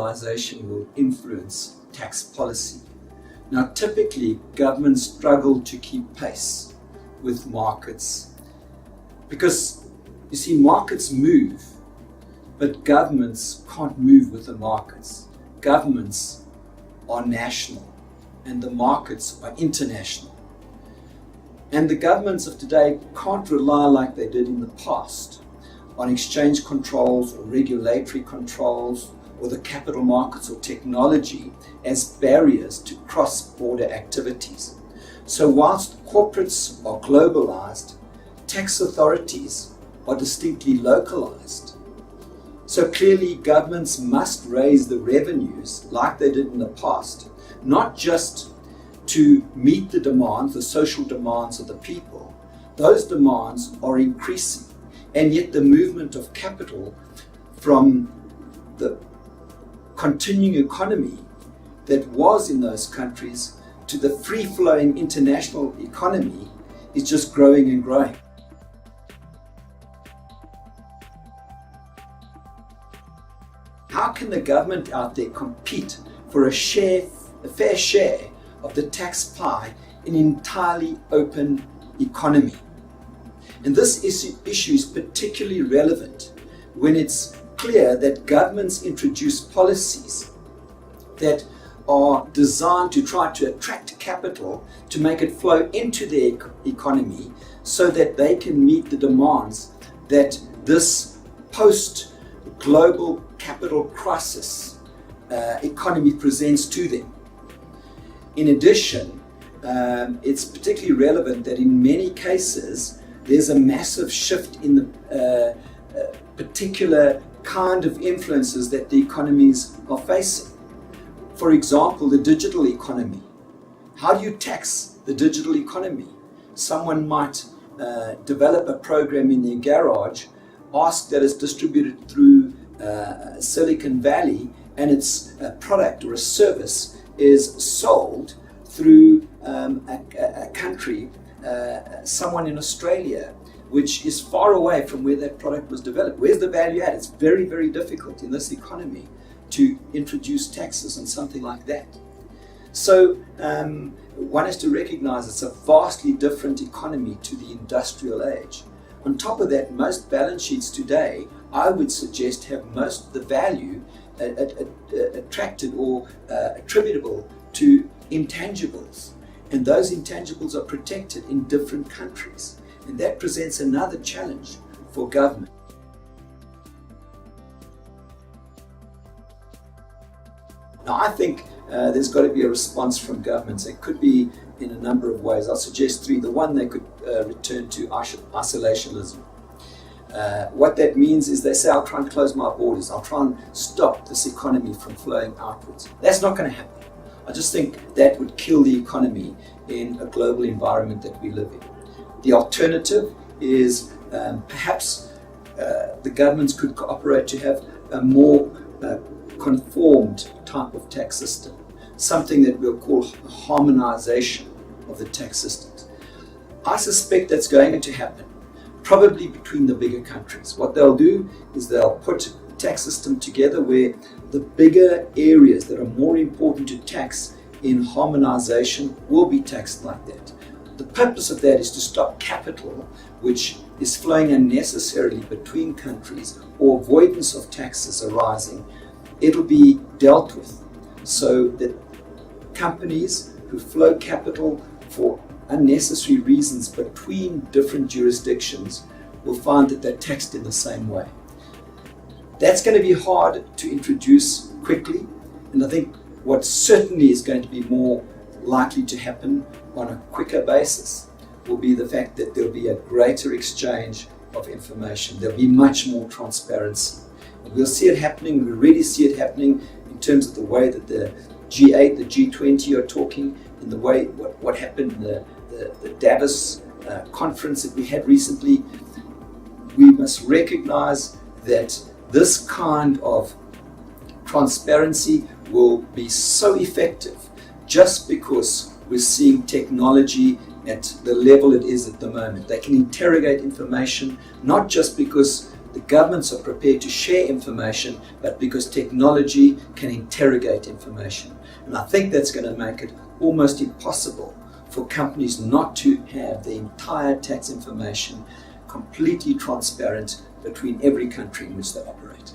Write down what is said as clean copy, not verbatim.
globalization will influence tax policy. Now, typically, governments struggle to keep pace with markets because, you see, markets move, but governments can't move with the markets. Governments are national and the markets are international. And the governments of today can't rely like they did in the past on exchange controls or regulatory controls or the capital markets or technology as barriers to cross-border activities. So whilst corporates are globalized, tax authorities are distinctly localized. So clearly governments must raise the revenues like they did in the past, not just to meet the demands, the social demands of the people. Those demands are increasing, and yet the movement of capital from the continuing economy that was in those countries to the free-flowing international economy is just growing and growing. How can the government out there compete for a fair share of the tax pie in an entirely open economy? And this issue is particularly relevant when it's clear that governments introduce policies that are designed to try to attract capital to make it flow into their economy so that they can meet the demands that this post-global capital crisis economy presents to them. In addition, it's particularly relevant that in many cases there's a massive shift in the particular kind of influences that the economies are facing. For example, the digital economy. How do you tax the digital economy? Someone might develop a program in their garage, ask that it's distributed through Silicon Valley, and its product or a service is sold through a country, someone in Australia, which is far away from where that product was developed. Where's the value add? It's very, very difficult in this economy to introduce taxes on something like that. So one has to recognize it's a vastly different economy to the industrial age. On top of that, most balance sheets today, I would suggest, have most of the value attracted or attributable to intangibles. And those intangibles are protected in different countries. And that presents another challenge for government. Now, I think there's got to be a response from governments. It could be in a number of ways. I'll suggest three. The one, they could return to isolationism. What that means is they say, I'll try and close my borders. I'll try and stop this economy from flowing outwards. That's not going to happen. I just think that would kill the economy in a global environment that we live in. The alternative is perhaps the governments could cooperate to have a more conformed type of tax system, something that we'll call harmonization of the tax systems. I suspect that's going to happen, probably between the bigger countries. What they'll do is they'll put a tax system together where the bigger areas that are more important to tax in harmonization will be taxed like that. The purpose of that is to stop capital, which is flowing unnecessarily between countries, or avoidance of taxes arising. It'll be dealt with so that companies who flow capital for unnecessary reasons between different jurisdictions will find that they're taxed in the same way. That's going to be hard to introduce quickly, and I think what certainly is going to be more likely to happen on a quicker basis will be the fact that there'll be a greater exchange of information. There'll be much more transparency. And we'll see it happening. We already see it happening in terms of the way that the G8, the G20 are talking, in the way what happened in the Davos conference that we had recently. We must recognize that this kind of transparency will be so effective just because we're seeing technology at the level it is at the moment. They can interrogate information, not just because the governments are prepared to share information, but because technology can interrogate information. And I think that's going to make it almost impossible for companies not to have the entire tax information completely transparent between every country in which they operate.